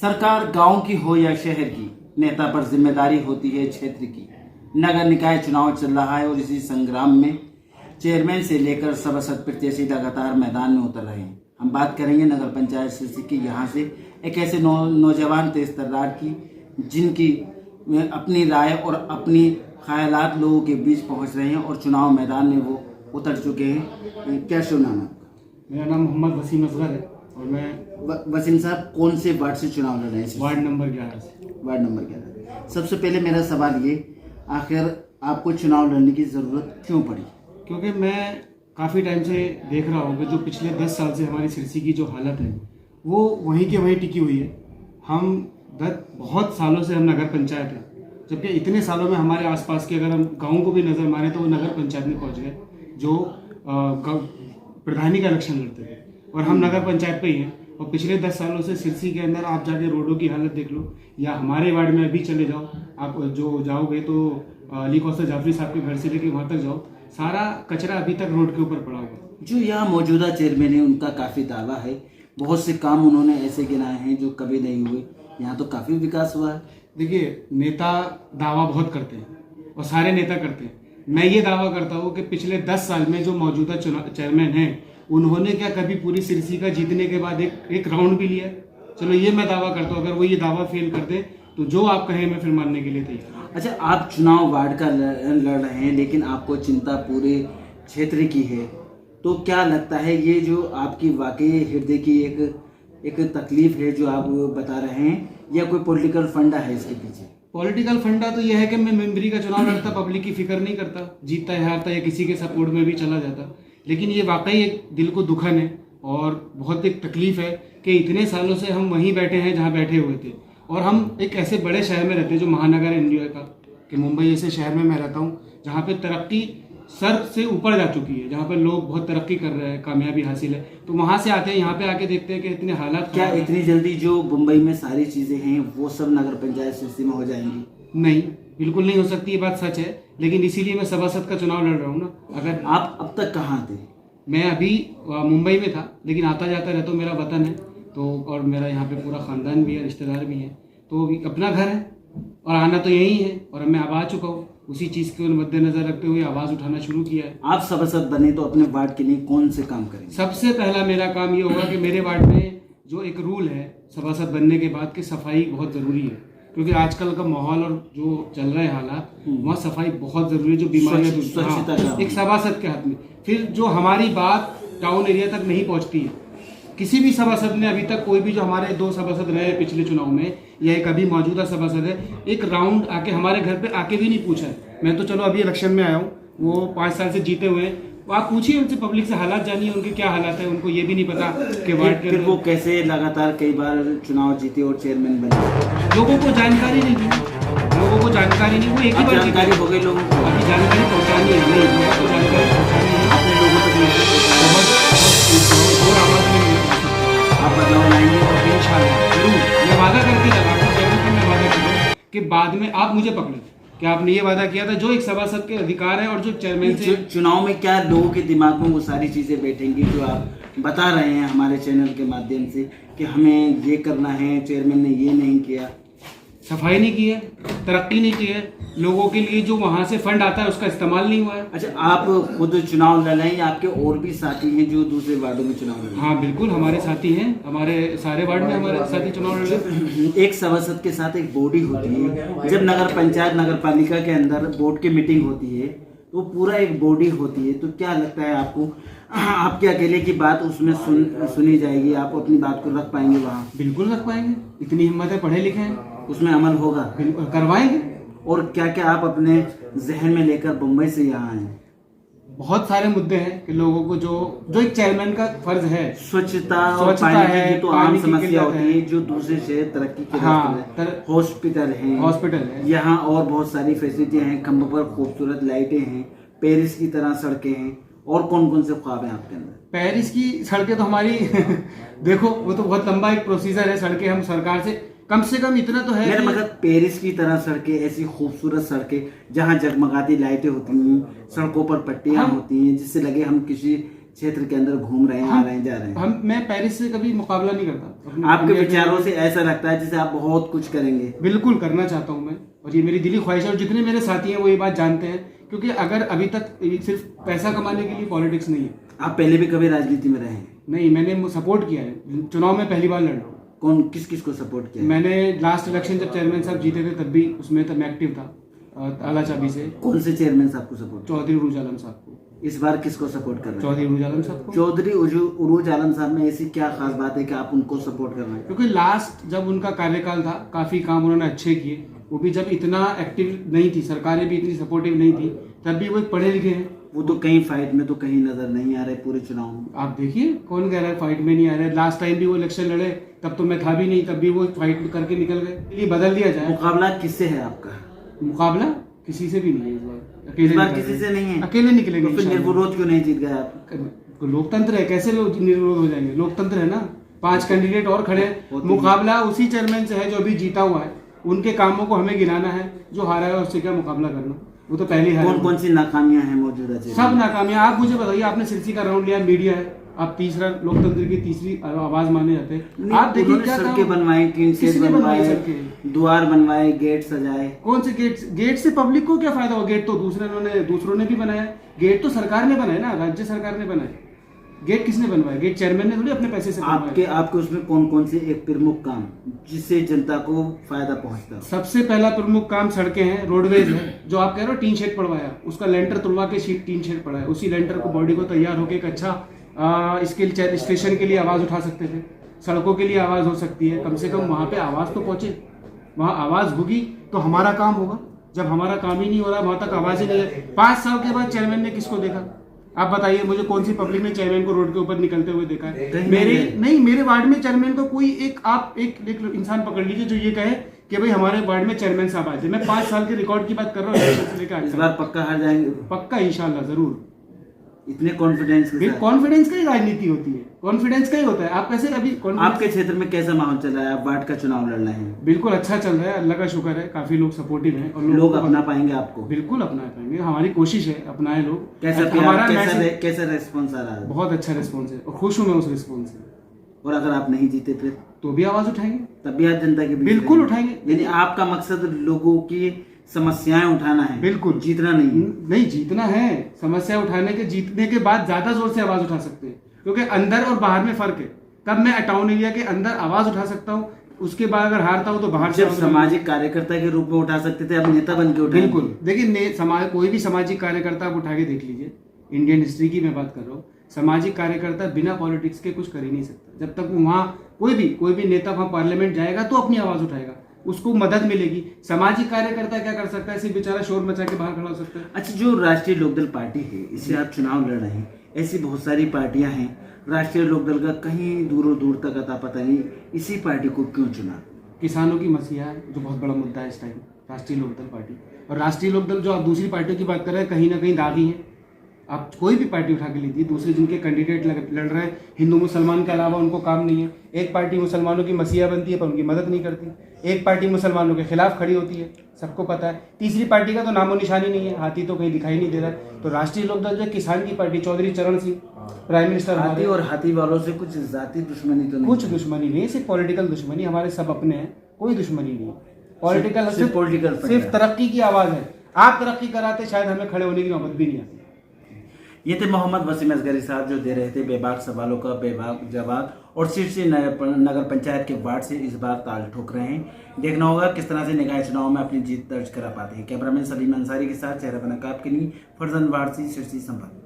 सरकार गांव की हो या शहर की, नेता पर जिम्मेदारी होती है क्षेत्र की। नगर निकाय चुनाव चल रहा है और इसी संग्राम में चेयरमैन से लेकर सभासद प्रत्याशी लगातार मैदान में उतर रहे हैं। हम बात करेंगे नगर पंचायत सिरसी की, यहाँ से एक ऐसे नौजवान तेज तर्रार की जिनकी अपनी राय और अपनी ख्यालात लोगों के बीच पहुँच रहे हैं और चुनाव मैदान में वो उतर चुके हैं। क्या शुभ नाम है? मेरा नाम मोहम्मद वसीम असगर है और मैं वसीम साहब कौन से वार्ड से चुनाव लड़ रहे हैं? वार्ड नंबर 11 से। Ward number 11। सबसे पहले मेरा सवाल ये, आखिर आपको चुनाव लड़ने की ज़रूरत क्यों पड़ी? क्योंकि मैं काफ़ी टाइम से देख रहा हूँ कि जो पिछले 10 साल से हमारी सिरसी की जो हालत है वो वहीं के वहीं टिकी हुई है। हम बहुत सालों से हम नगर पंचायत हैं, जबकि इतने सालों में हमारे आसपास के अगर हम गाँव को भी नज़र मारें तो वो नगर पंचायत में पहुँच गए जो प्रधानी का इलेक्शन लड़ते थे और हम नगर पंचायत पे ही हैं। और पिछले 10 सालों से सिरसी के अंदर आप जाके रोडों की हालत देख लो, या हमारे वार्ड में अभी चले जाओ, आप जो जाओगे तो अली कौसर जाफरी साहब के घर से लेके वहाँ तक जाओ, सारा कचरा अभी तक रोड के ऊपर पड़ा हुआ। जो यहाँ मौजूदा चेयरमैन है उनका काफ़ी दावा है, बहुत से काम उन्होंने ऐसे गिनाए हैं जो कभी नहीं हुए। यहाँ तो काफ़ी विकास हुआ है। देखिए, नेता दावा बहुत करते हैं और सारे नेता करते हैं। मैं ये दावा करता हूँ कि पिछले 10 साल में जो मौजूदा चेयरमैन हैं उन्होंने क्या कभी पूरी सिरसी का जीतने के बाद एक राउंड भी लिया? चलो ये मैं दावा करता हूँ, अगर वो ये दावा फेल कर दे तो जो आप कहें मैं फिर मानने के लिए तैयार हूँ। अच्छा, आप चुनाव वार्ड का लड़ रहे हैं लेकिन आपको चिंता पूरे क्षेत्र की है, तो क्या लगता है ये जो आपकी वाकई हृदय की एक तकलीफ है जो आप बता रहे हैं, या कोई पॉलिटिकल फंडा है इसके पीछे? पॉलिटिकल फंडा तो यह है कि मैं मेंबरी का चुनाव लड़ता, पब्लिक की फिक्र नहीं करता, जीतता है हारता या किसी के सपोर्ट में भी चला जाता। लेकिन ये वाकई एक दिल को दुखन है और बहुत एक तकलीफ है कि इतने सालों से हम वहीं बैठे हैं जहाँ बैठे हुए थे, और हम एक ऐसे बड़े शहर में रहते हैं जो महानगर है इंडिया का, कि मुंबई जैसे शहर में मैं रहता हूँ जहाँ पे तरक्की सर से ऊपर जा चुकी है, जहाँ पे लोग बहुत तरक्की कर रहे हैं, कामयाबी हासिल है, तो वहाँ से आते हैं यहाँ पे आके देखते हैं कि इतने हालात। क्या इतनी जल्दी जो मुंबई में सारी चीज़ें हैं वो सब नगर पंचायत सिरसी में हो जाएंगी? नहीं, बिल्कुल नहीं हो सकती, ये बात सच है। लेकिन इसीलिए मैं सभासद का चुनाव लड़ रहा हूँ ना। अगर आप अब तक कहाँ थे? मैं अभी मुंबई में था, लेकिन आता जाता रहता हूँ, मेरा वतन है तो, और मेरा यहाँ पे पूरा ख़ानदान भी है, रिश्तेदार भी हैं, तो अपना घर है और आना तो यही है। और मैं अब आ चुका हूँ, उसी चीज़ को मद्देनजर रखते हुए आवाज़ उठाना शुरू किया है। आप सभासद बने तो अपने वार्ड के लिए कौन से काम करेंगे? सबसे पहला मेरा काम ये होगा कि मेरे वार्ड में जो एक रूल है सभासद बनने के बाद कि सफाई बहुत ज़रूरी है, क्योंकि आजकल का माहौल और जो चल रहे हालात, वहाँ सफाई बहुत ज़रूरी है। जो बीमारियाँ स्वच्छता एक सभासद के हाथ में, फिर जो हमारी बात टाउन एरिया तक नहीं पहुँचती है, किसी भी सभासद ने अभी तक, कोई भी जो हमारे 2 सभासद रहे पिछले चुनाव में या एक अभी मौजूदा सभासद है, एक राउंड आके हमारे घर पे आके भी नहीं पूछा है। मैं तो चलो अभी इलेक्शन में आया हूँ, वो 5 साल से जीते हुए हैं, तो आप पूछिए उनसे, पब्लिक से हालात जानिए, उनके क्या हालात है। उनको ये भी नहीं पता कि वार्ड के वो कैसे लगातार कई बार चुनाव जीते और चेयरमैन बने। लोगों को जानकारी नहीं, लोगों को जानकारी नहीं, वो एक ही बार जानकारी हो गई लोगों को, अभी जानकारी पहुँचानी है। नहीं, लोगों को जानकारी पहुँचानी है, अपने लोगों तक बहुत आवाज़ में आप बदलाव लाएंगे और इंशाल्लाह जरूर। मैं वादा करके लगा, मैं वादा करूँ कि बाद में आप मुझे पकड़े कि आपने ये वादा किया था। जो एक सभासद के अधिकार है और जो चेयरमैन से चुनाव में क्या लोगों के दिमाग में वो सारी चीजें बैठेंगी जो आप बता रहे हैं हमारे चैनल के माध्यम से कि हमें ये करना है, चेयरमैन ने ये नहीं किया, सफाई नहीं की है, तरक्की नहीं की है, लोगों के लिए जो वहाँ से फंड आता है उसका इस्तेमाल नहीं हुआ है। अच्छा, आप खुद चुनाव लड़ रहे हैं, आपके और भी साथी हैं जो दूसरे वार्डों में चुनाव लड़ रहे हैं? हाँ बिल्कुल, हमारे साथी हैं, हमारे सारे वार्ड में हमारे साथी चुनाव लड़ रहे हैं। एक सभासद के साथ एक बॉडी होती है, जब नगर पंचायत नगर पालिका के अंदर बोर्ड की मीटिंग होती है तो पूरा एक बॉडी होती है, तो क्या लगता है आपको आपके अकेले की बात उसमें सुनी जाएगी? आप अपनी बात को रख पाएंगे वहाँ? बिल्कुल रख पाएंगे, इतनी हिम्मत है, पढ़े लिखे हैं, उसमें अमल होगा, करवाएंगे। और क्या क्या आप अपने जहन में लेकर मुंबई से यहाँ आए? बहुत सारे मुद्दे हैं कि लोगों को जो एक चेयरमैन का फर्ज है, स्वच्छता और पानी की तो आम समस्या होती है जो दूसरे शहर तरक्की के रास्ते में। हॉस्पिटल है यहाँ और बहुत सारी फैसिलिटियाँ हैं, खंभों पर खूबसूरत लाइटें हैं, पेरिस की तरह सड़कें हैं, और कौन कौन से ख्वाब हैं आपके अंदर? पेरिस की सड़कें तो हमारी देखो वो तो बहुत लंबा एक प्रोसीजर है, सड़कें हम सरकार से कम इतना तो है। मेरा मतलब पेरिस की तरह सड़कें, ऐसी खूबसूरत सड़कें जहाँ जगमगाती लाइटें होती हैं, सड़कों पर पट्टियाँ होती हैं, जिससे लगे हम किसी क्षेत्र के अंदर घूम रहे हैं, आ रहे हैं, जा रहे हैं। मैं पेरिस से कभी मुकाबला नहीं करता। आपके विचारों से ऐसा लगता है जैसे आप बहुत कुछ करेंगे। बिल्कुल करना चाहता हूँ मैं, और ये मेरी दिली ख्वाहिश है, और जितने मेरे साथी हैं वो ये बात जानते हैं, क्योंकि अगर अभी तक सिर्फ पैसा कमाने के लिए पॉलिटिक्स नहीं है। आप पहले भी कभी राजनीति में रहे हैं? नहीं, मैंने सपोर्ट किया है, चुनाव में पहली बार लड़ रहा हूँ। कौन किस को सपोर्ट किया? मैंने लास्ट इलेक्शन जब चेयरमैन साहब जीते थे तब भी उसमें मैं एक्टिव था, आला चाबी से। कौन से चेयरमैन साहब को सपोर्ट? चौधरी उरूज आलम साहब को। इस बार किसको सपोर्ट कर रहे हैं? चौधरी उरूज आलम साहब को। चौधरी उरूज आलम साहब में ऐसी क्या खास बात है कि आप उनको सपोर्ट कर रहे हैं? क्योंकि लास्ट जब उनका कार्यकाल था काफी काम उन्होंने अच्छे किए, वो भी जब इतना एक्टिव नहीं थी, सरकारें भी इतनी सपोर्टिव नहीं थी, तब भी वो एक पढ़े लिखे हैं। वो तो कहीं फाइट में तो कहीं नजर नहीं आ रहे पूरे चुनाव में। आप देखिए, कौन कह रहा है फाइट में नहीं आ रहे? लास्ट टाइम भी वो इलेक्शन लड़े, तब तो मैं था भी नहीं, तब भी वो फाइट करके निकल गए। ये बदल दिया जाए। मुकाबला किससे है आपका? मुकाबला किसी से भी नहीं है इस बार। इस बार किसी से नहीं है? अकेले निकलेंगे। तो फिर निर्विरोध क्यों नहीं जीत गए आप? लोकतंत्र है, कैसे लोग निर्विरोध हो जाएंगे? लोकतंत्र है ना, 5 कैंडिडेट और खड़े हैं। मुकाबला उसी चेयरमैन से है जो अभी जीता हुआ है, उनके कामों को हमें गिनाना है, जो हारा है उससे क्या मुकाबला करना? वो तो पहले है। कौन सी नाकामियां हैं मौजूदा? सब नाकामियां। आप मुझे बताइए, आपने सिरसी का राउंड लिया, मीडिया है, आप तीसरा लोकतंत्र की तीसरी आवाज माने जाते हैं। आप देखिए क्या सड़कें बनवाई, टीन शेड बनवाए, द्वार बनवाए, गेट सजाए। कौन से गेट से पब्लिक को क्या फायदा हो? गेट तो दूसरों ने भी बनाया। गेट तो सरकार ने बनाया ना, राज्य सरकार ने बनाया। गेट किसने बनवाया? गेट चेयरमैन ने थोड़ी अपने पैसे से बनवाया। आपके उसमें कौन से एक प्रमुख काम जिससे जनता को फायदा पहुंचता है? सबसे पहला प्रमुख काम सड़कें हैं, रोडवेज है। जो आप कह रहे हो टीन शेड पड़वाया, उसका लेंटर तुड़वा के टीन शेड पड़ा है। उसी लेंटर को बॉडी को तैयार होकर एक अच्छा इसके स्टेशन के लिए आवाज उठा सकते थे, सड़कों के लिए आवाज हो सकती है। कम से कम वहां पे आवाज तो पहुंचे, वहां आवाज होगी तो हमारा काम होगा। जब हमारा काम ही नहीं हो रहा, वहां तक आवाज ही नहीं है। 5 साल के बाद चेयरमैन ने किसको देखा? आप बताइए मुझे, कौन सी पब्लिक ने चेयरमैन को रोड के ऊपर निकलते हुए देखा है? मेरे वार्ड में चेयरमैन को कोई एक इंसान पकड़ लीजिए जो ये कहे कि भाई हमारे वार्ड में चेयरमैन साहब आए थे। मैं 5 साल के रिकॉर्ड की बात कर रहा हूँ। इस बार पक्का हार जाएंगे? पक्का, इंशाल्लाह, जरूर। इतने कॉन्फिडेंस? कॉन्फिडेंस का ही राजनीति होती है, कॉन्फिडेंस का ही होता है। आप कैसे अभी आपके क्षेत्र में कैसा माहौल चल रहा है? आप वार्ड का चुनाव लड़ रहे हैं। बिल्कुल अच्छा चल रहा है, अल्लाह का शुक्र है, काफी लोग सपोर्टिव हैं और लोग अपना पाएंगे आपको? बिल्कुल अपना पाएंगे, हमारी कोशिश है अपनाए लोग। कैसा रेस्पॉन्स आ रहा है? बहुत अच्छा रेस्पॉन्स है और खुश हूँ मैं उस रेस्पॉन्स से। और अगर आप नहीं जीते फिर तो भी आवाज उठाएंगे, तब भी आप जनता के बीच बिल्कुल उठाएंगे। यानी आपका मकसद लोगों की समस्याएं उठाना है, बिल्कुल, जीतना नहीं जीतना है। समस्या उठाने के जीतने के बाद ज्यादा जोर से आवाज उठा सकते हैं, क्योंकि अंदर और बाहर में फर्क है। कब मैं टाउन एरिया के अंदर आवाज उठा सकता हूँ, उसके बाद अगर हारता हूँ तो बाहर से। सामाजिक कार्यकर्ता के रूप में उठा सकते थे, अब नेता बन के उठा। बिल्कुल, देखिए कोई भी सामाजिक कार्यकर्ता आप उठा के देख लीजिए, इंडियन हिस्ट्री की मैं बात कर रहा हूँ। सामाजिक कार्यकर्ता बिना पॉलिटिक्स के कुछ कर ही नहीं सकता। जब तक वहाँ कोई भी नेता वहाँ पार्लियामेंट जाएगा तो अपनी आवाज उठाएगा, उसको मदद मिलेगी। सामाजिक कार्यकर्ता क्या कर सकता है? सिर्फ बेचारा शोर मचा के बाहर खड़ा हो सकता है। अच्छा, जो राष्ट्रीय लोकदल पार्टी है, इससे आप चुनाव लड़ रहे हैं, ऐसी बहुत सारी पार्टियां हैं। राष्ट्रीय लोकदल का कहीं दूर दूर तक अता पता नहीं, इसी पार्टी को क्यों चुना? किसानों की मसीहा है, जो बहुत बड़ा मुद्दा है इस टाइम, राष्ट्रीय लोकदल पार्टी। और राष्ट्रीय लोकदल जो आप दूसरी पार्टियों की बात कर रहे हैं, कहीं ना कहीं दागी है। आप कोई भी पार्टी उठा के लीजिए, दूसरे जिनके कैंडिडेट लड़ रहे हैं, हिंदू मुसलमान के अलावा उनको काम नहीं है। एक पार्टी मुसलमानों की मसीहा बनती है पर उनकी मदद नहीं करती, एक पार्टी मुसलमानों के खिलाफ खड़ी होती है, सबको पता है। तीसरी पार्टी का तो नामो निशानी नहीं है, हाथी तो कहीं दिखाई नहीं दे रहा है। तो राष्ट्रीय लोकदल जो किसान की पार्टी, चौधरी चरण सिंह प्राइम मिनिस्टर। हाथी और हाथी वालों से कुछ जाति दुश्मनी तो नहीं? कुछ दुश्मनी नहीं, सिर्फ पॉलिटिकल दुश्मनी। हमारे सब अपने हैं, कोई दुश्मनी नहीं। पॉलिटिकल सिर्फ तरक्की की आवाज है। आप तरक्की कराते शायद हमें खड़े होने की नौबत भी नहीं आती। ये थे मोहम्मद वसीम असगरी साहब, जो दे रहे थे बेबाक सवालों का बेबाक जवाब, और सिरसी नगर पंचायत के वार्ड से इस बार ताल ठोक रहे हैं। देखना होगा किस तरह से निकाय चुनाव में अपनी जीत दर्ज करा पाते हैं। कैमरामैन सलीम अंसारी के साथ चेहरा बना काप के लिए फरजन वार्ड से सिरसी संपर्क।